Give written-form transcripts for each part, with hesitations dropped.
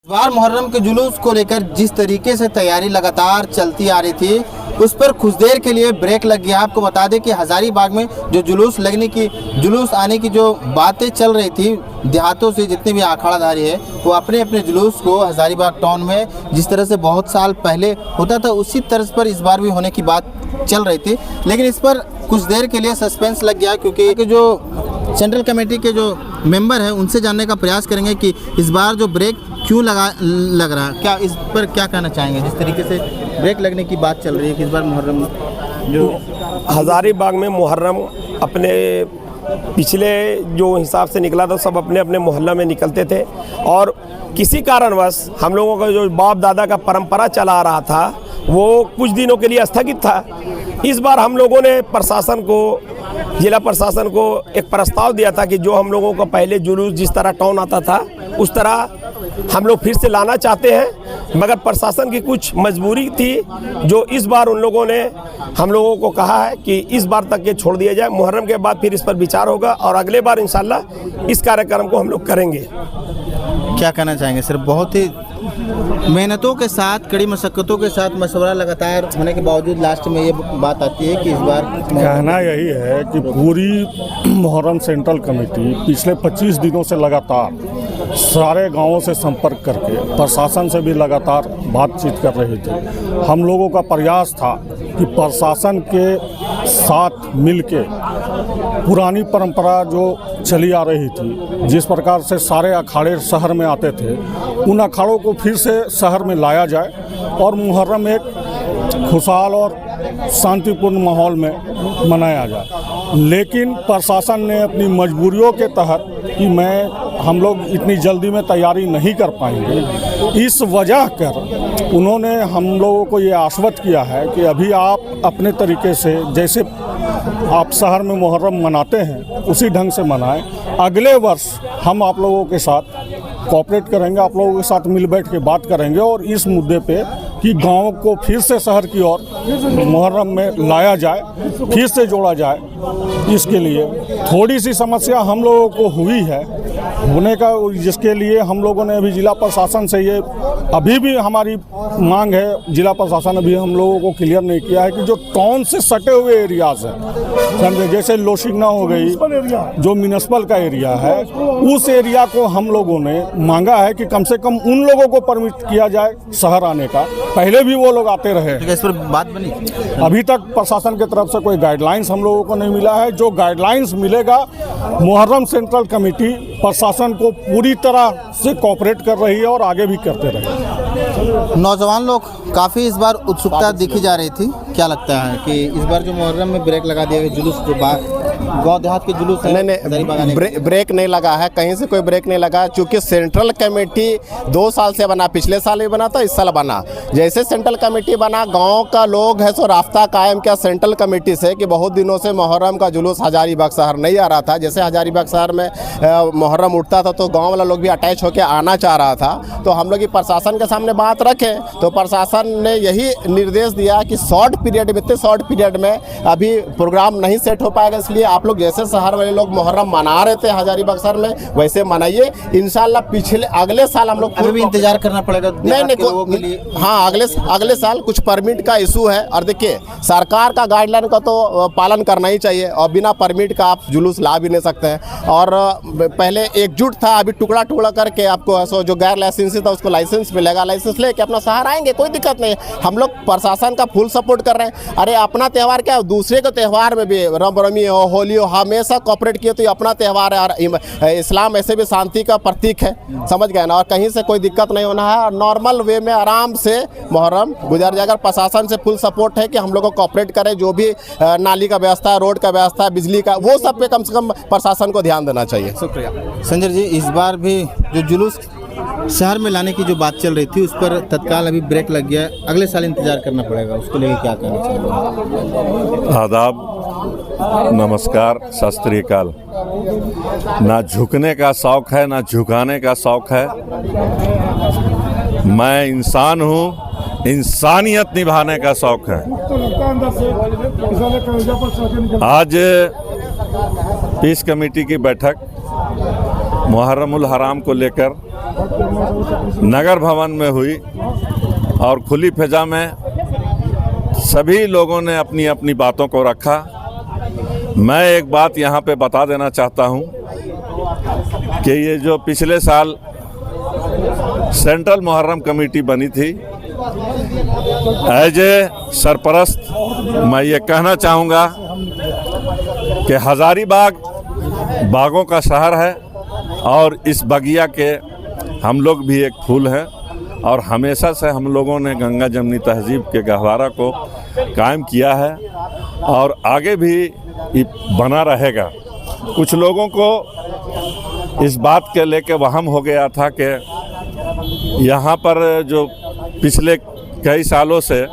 बार मुहर्रम के जुलूस को लेकर जिस तरीके से तैयारी लगातार चलती आ रही थी, उस पर कुछ देर के लिए ब्रेक लग गया। आपको बता दें कि हजारीबाग में जो जुलूस आने की जो बातें चल रही थी, देहातों से जितने भी अखाड़ाधारी है वो अपने अपने जुलूस को हजारीबाग टाउन में जिस तरह से बहुत साल पहले होता था उसी तर्ज पर इस बार भी होने की बात चल रही थी। लेकिन इस पर कुछ देर के लिए सस्पेंस लग गया, क्योंकि जो सेंट्रल कमेटी के जो मेंबर हैं उनसे जानने का प्रयास करेंगे कि इस बार जो ब्रेक क्यों लग रहा है, क्या इस पर क्या कहना चाहेंगे। जिस तरीके से ब्रेक लगने की बात चल रही है कि इस बार मुहर्रम जो हजारीबाग में मुहर्रम अपने पिछले जो हिसाब से निकला था सब अपने अपने मोहल्ला में निकलते थे, और किसी कारणवश हम लोगों का जो बाप दादा का परंपरा चला आ रहा था वो कुछ दिनों के लिए स्थगित था। इस बार हम लोगों ने प्रशासन को, जिला प्रशासन को एक प्रस्ताव दिया था कि जो हम लोगों का पहले जुलूस जिस तरह टाउन आता था उस तरह हम लोग फिर से लाना चाहते हैं, मगर प्रशासन की कुछ मजबूरी थी जो इस बार उन लोगों ने हम लोगों को कहा है कि इस बार तक ये छोड़ दिया जाए। मुहर्रम के बाद फिर इस पर विचार होगा और अगले बार इंशाल्लाह इस कार्यक्रम को हम लोग करेंगे। क्या कहना चाहेंगे सर? बहुत ही मेहनतों के साथ, कड़ी मशक्क़तों के साथ मशवरा लगातार होने के बावजूद लास्ट में ये बात आती है कि इस बार कहना यही है कि पूरी मुहर्रम सेंट्रल कमेटी पिछले 25 दिनों से लगातार सारे गांवों से संपर्क करके प्रशासन से भी लगातार बातचीत कर रही थी। हम लोगों का प्रयास था कि प्रशासन के साथ मिलके पुरानी परंपरा जो चली आ रही थी, जिस प्रकार से सारे अखाड़े शहर में आते थे, उन अखाड़ों को फिर से शहर में लाया जाए और मुहर्रम एक खुशहाल और शांतिपूर्ण माहौल में मनाया जाए। लेकिन प्रशासन ने अपनी मजबूरियों के तहत कि हम लोग इतनी जल्दी में तैयारी नहीं कर पाएंगे, इस वजह कर उन्होंने हम लोगों को ये आश्वस्त किया है कि अभी आप अपने तरीके से जैसे आप शहर में मुहर्रम मनाते हैं उसी ढंग से मनाएं। अगले वर्ष हम आप लोगों के साथ कोऑपरेट करेंगे, आप लोगों के साथ मिल बैठ के बात करेंगे और इस मुद्दे पे कि गांव को फिर से शहर की ओर मुहर्रम में लाया जाए, फिर से जोड़ा जाए। इसके लिए थोड़ी सी समस्या हम लोगों को हुई है होने का, जिसके लिए हम लोगों ने अभी जिला प्रशासन से ये अभी भी हमारी मांग है, जिला प्रशासन अभी हम लोगों को क्लियर नहीं किया है कि जो टाउन से सटे हुए एरियाज हैं, जैसे लोशिंगना हो गई, जो म्यूनिसिपल का एरिया है, उस एरिया को हम लोगों ने मांगा है कि कम से कम उन लोगों को परमिट किया जाए शहर आने का। पहले भी वो लोग आते रहे, इस पर बात बनी। अभी तक प्रशासन की तरफ से कोई गाइडलाइंस हम लोगों को नहीं मिला है। जो गाइडलाइंस मिलेगा, मुहर्रम सेंट्रल कमेटी प्रशासन को पूरी तरह से कोऑपरेट कर रही है और आगे भी करते रहे। नौजवान लोग काफ़ी इस बार उत्सुकता दिखी जा रही थी। क्या लगता है कि इस बार जो मुहर्रम में ब्रेक लगा दिया गया, जुलूस जो गाँव देहात के जुलूस नहीं, ब्रेक नहीं लगा है, कहीं से कोई ब्रेक नहीं लगा है, क्योंकि सेंट्रल कमेटी 2 साल से बना, पिछले साल भी बना था, इस साल बना। जैसे सेंट्रल कमेटी बना, गांव का लोग है सो रास्ता कायम किया सेंट्रल कमेटी से कि बहुत दिनों से मुहर्रम का जुलूस हजारीबाग शहर नहीं आ रहा था। जैसे हजारीबाग शहर में मुहर्रम उठता था तो गांव वाला लोग भी अटैच होकर आना चाह रहा था, तो हम लोग प्रशासन के सामने बात रखे तो प्रशासन ने यही निर्देश दिया कि शॉर्ट पीरियड में अभी प्रोग्राम नहीं सेट हो पाएगा, इसलिए आप लोग जैसे शहर वाले लोग मुहर्रम मना रहे थे हजारीबाग शहर में वैसे मनाइए। इंशाल्लाह अगले साल हम लोग भी इंतजार करना पड़ेगा। नहीं, हाँ, अगले साल कुछ परमिट का इशू है, और देखिए सरकार का गाइडलाइन का तो पालन करना ही चाहिए, और बिना परमिट का आप जुलूस ला भी नहीं सकते हैं। और पहले एकजुट था, अभी टुकड़ा करके आपको जो गैर लाइसेंसी था उसको लाइसेंस मिलेगा, लाइसेंस लेके अपना शहर आएंगे, कोई दिक्कत नहीं। हम लोग प्रशासन का फुल सपोर्ट कर रहे हैं। अरे अपना त्यौहार क्या, दूसरे के त्यौहार में भी रामनवमी हो, होली हो, हमेशा कोऑपरेट किए, तो ये अपना त्यौहार है। इस्लाम ऐसे भी शांति का प्रतीक है, समझ गए ना, और कहीं से कोई दिक्कत नहीं होना है, नॉर्मल वे में आराम से मुहर्रम गुजर जाएगा। प्रशासन से फुल सपोर्ट है कि हम लोग को कोऑपरेट करें, जो भी नाली का व्यवस्था है, रोड का व्यवस्था है, बिजली का, वो सब पे कम से कम प्रशासन को ध्यान देना चाहिए। शुक्रिया संजय जी। इस बार भी जो जुलूस शहर में लाने की जो बात चल रही थी उस पर तत्काल अभी ब्रेक लग गया, अगले साल इंतजार करना पड़ेगा, उसको लेकर क्या कहना चाहिए? आदाब, नमस्कार, सत श्री अकाल। ना झुकने का शौक़ है ना झुकाने का शौक़ है। मैं इंसान हूँ, इंसानियत निभाने का शौक़ है। आज पीस कमेटी की बैठक मुहर्रमुल हराम को लेकर नगर भवन में हुई और खुली फिजा में सभी लोगों ने अपनी अपनी बातों को रखा। मैं एक बात यहाँ पे बता देना चाहता हूँ कि ये जो पिछले साल सेंट्रल मुहर्रम कमेटी बनी थी, एज ए सरपरस्त मैं ये कहना चाहूँगा कि हज़ारीबाग बागों का शहर है और इस बगिया के हम लोग भी एक फूल हैं और हमेशा से हम लोगों ने गंगा जमनी तहजीब के गहवारा को कायम किया है और आगे भी ये बना रहेगा। कुछ लोगों को इस बात के लेके वहम हो गया था कि यहाँ पर जो पिछले कई सालों से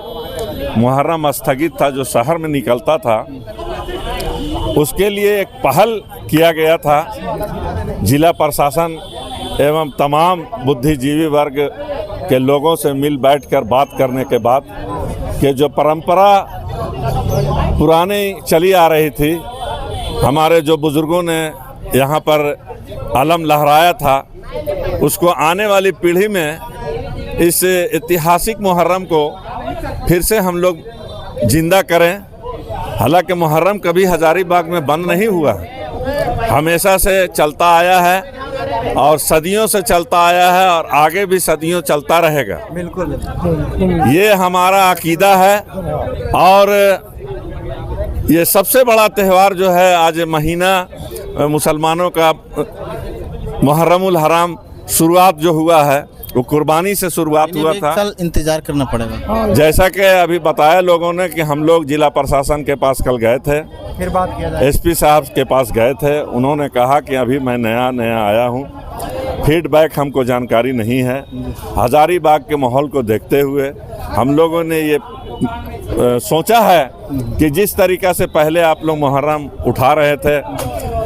मुहर्रम स्थगित था, जो शहर में निकलता था, उसके लिए एक पहल किया गया था जिला प्रशासन एवं तमाम बुद्धिजीवी वर्ग के लोगों से मिल बैठकर बात करने के बाद कि जो परंपरा पुरानी चली आ रही थी, हमारे जो बुज़ुर्गों ने यहाँ पर अलम लहराया था, उसको आने वाली पीढ़ी में इस ऐतिहासिक मुहर्रम को फिर से हम लोग जिंदा करें। हालांकि मुहर्रम कभी हज़ारीबाग में बंद नहीं हुआ है, हमेशा से चलता आया है और सदियों से चलता आया है और आगे भी सदियों चलता रहेगा। बिल्कुल ये हमारा अकीदा है। और ये सबसे बड़ा त्यौहार जो है, आज महीना मुसलमानों का मुहर्रमुल हराम शुरुआत जो हुआ है वो कुर्बानी से शुरुआत हुआ था। साल इंतजार करना पड़ेगा। जैसा कि अभी बताया लोगों ने कि हम लोग जिला प्रशासन के पास कल गए थे, फिर बात किया जाए। एसपी साहब के पास गए थे। उन्होंने कहा कि अभी मैं नया आया हूँ, फीडबैक हमको जानकारी नहीं है। हज़ारीबाग के माहौल को देखते हुए हम लोगों ने ये सोचा है कि जिस तरीक़ा से पहले आप लोग मुहर्रम उठा रहे थे,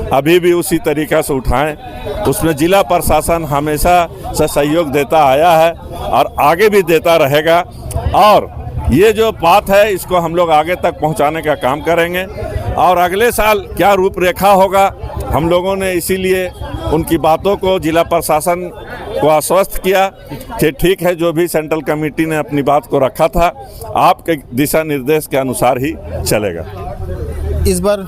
अभी भी उसी तरीक़ा से उठाएं। उसमें जिला प्रशासन हमेशा से सहयोग देता आया है और आगे भी देता रहेगा। और ये जो बात है, इसको हम लोग आगे तक पहुंचाने का काम करेंगे। और अगले साल क्या रूपरेखा होगा, हम लोगों ने इसीलिए उनकी बातों को जिला प्रशासन को आश्वस्त किया कि ठीक है, जो भी सेंट्रल कमेटी ने अपनी बात को रखा था, आपके दिशा निर्देश के अनुसार ही चलेगा। इस बार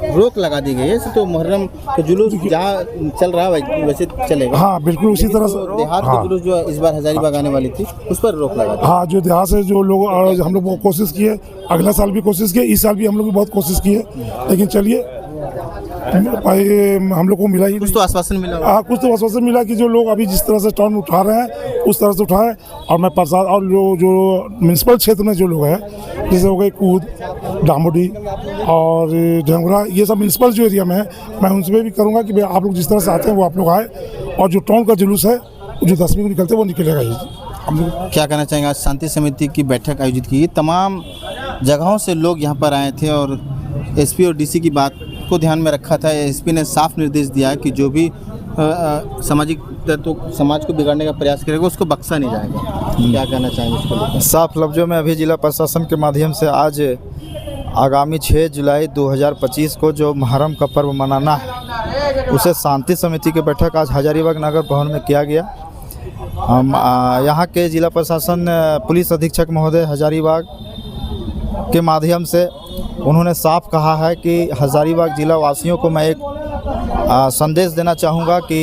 रोक लगा दी गई है, तो मुहर्रम का जुलूस जहाँ चल रहा है वैसे चलेगा। हाँ बिल्कुल उसी तरह से। देहात का जुलूस जो इस बार हज़ारीबाग आने वाली थी, उस पर रोक लगा दी। हाँ, जो देहात से जो लोग हम लोग कोशिश किए, अगला साल भी कोशिश किए, इस साल भी हम लोग भी बहुत कोशिश किए, लेकिन चलिए हम लोग को मिला ही कुछ तो आश्वासन मिला। हाँ, कुछ तो आश्वासन मिला कि जो लोग अभी जिस तरह से टर्न उठा रहे हैं उस तरह से उठाएं। और मैं प्रसाद और जो म्यूनसिपल क्षेत्र में जो लोग हैं, जैसे हो गए कूद, डामोडी और ढंगरा, ये सब म्यूनसिपल जो एरिया में है, मैं उनसे भी करूँगा कि आप लोग जिस तरह से आते हैं वो आप लोग आए। और जो टाउन का जुलूस है जो 10वीं को निकलते हैं वो निकलेगा ही। हम लोग क्या कहना चाहेंगे, आज शांति समिति की बैठक आयोजित की, तमाम जगहों से लोग यहाँ पर आए थे और एसपी और डीसी की बात को ध्यान में रखा था। एसपी ने साफ निर्देश दिया कि जो भी सामाजिक तो समाज को बिगाड़ने का प्रयास करेगा उसको बख्शा नहीं जाएगा। क्या कहना चाहेंगे इसको लेकर? साफ लफ्ज़ों में अभी जिला प्रशासन के माध्यम से आज आगामी 6 जुलाई 2025 को जो मुहर्रम का पर्व मनाना है, उसे शांति समिति की बैठक आज हज़ारीबाग नगर भवन में किया गया। हम यहाँ के जिला प्रशासन पुलिस अधीक्षक महोदय हज़ारीबाग के माध्यम से उन्होंने साफ कहा है कि हज़ारीबाग ज़िला वासियों को मैं एक संदेश देना चाहूँगा कि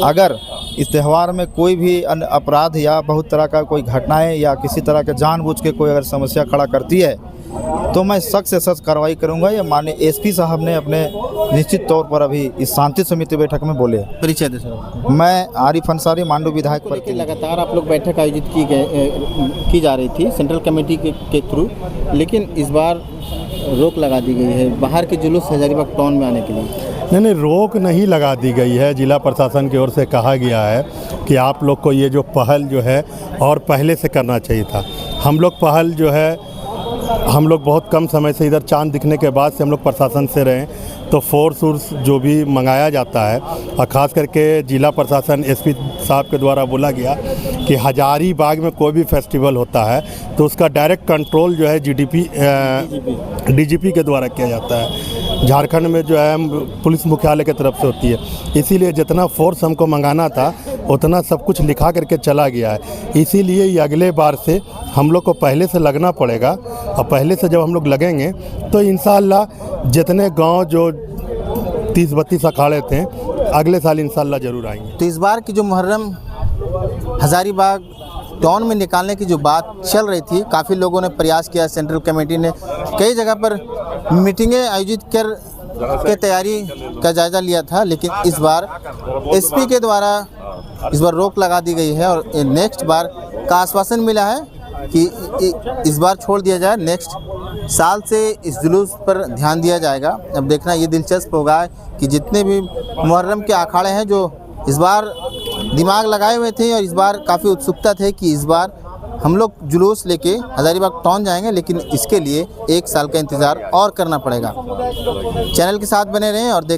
अगर इस त्यौहार में कोई भी अपराध या बहुत तरह का कोई घटनाएं या किसी तरह के जानबूझ के कोई अगर समस्या खड़ा करती है तो मैं सख्त से सख्त कार्रवाई करूंगा। ये माननीय एसपी साहब ने अपने निश्चित तौर पर अभी इस शांति समिति बैठक में बोले। परिचय दे सर। मैं आरिफ अंसारी, मांडू विधायक पर। लगातार आप लोग बैठक आयोजित की जा रही थी सेंट्रल कमेटी के थ्रू, लेकिन इस बार रोक लगा दी गई है बाहर के जुलूस हज़ारीबाग टाउन में आने के लिए। नहीं, रोक नहीं लगा दी गई है। जिला प्रशासन की ओर से कहा गया है कि आप लोग को ये जो पहल जो है और पहले से करना चाहिए था। हम लोग पहल जो है, हम लोग बहुत कम समय से इधर चांद दिखने के बाद से हम लोग प्रशासन से रहे, तो फोर्स जो भी मंगाया जाता है और ख़ास करके जिला प्रशासन एसपी साहब के द्वारा बोला गया कि हज़ारीबाग में कोई भी फेस्टिवल होता है तो उसका डायरेक्ट कंट्रोल जो है डीजीपी के द्वारा किया जाता है। झारखंड में जो है पुलिस मुख्यालय की तरफ से होती है, इसीलिए जितना फोर्स हमको मंगाना था उतना सब कुछ लिखा करके चला गया है। इसीलिए ये अगले बार से हम लोग को पहले से लगना पड़ेगा, और पहले से जब हम लोग लगेंगे तो इंशाअल्लाह जितने गांव जो 30-32 अखाड़े थे अगले साल इंशाअल्लाह ज़रूर आएंगे। तो इस बार की जो मुहर्रम हज़ारीबाग टाउन में निकालने की जो बात चल रही थी, काफ़ी लोगों ने प्रयास किया, सेंट्रल कमेटी ने कई जगह पर मीटिंगें आयोजित कर के तैयारी का जायज़ा लिया था, लेकिन इस बार एसपी के द्वारा इस बार रोक लगा दी गई है और नेक्स्ट बार का आश्वासन मिला है कि इस बार छोड़ दिया जाए, नेक्स्ट साल से इस जुलूस पर ध्यान दिया जाएगा। अब देखना ये दिलचस्प होगा कि जितने भी मुहर्रम के अखाड़े हैं जो इस बार दिमाग लगाए हुए थे और इस बार काफ़ी उत्सुकता थे कि इस बार हम लोग जुलूस लेके हज़ारीबाग टाउन जाएंगे, लेकिन इसके लिए 1 साल का इंतज़ार और करना पड़ेगा। चैनल के साथ बने रहें और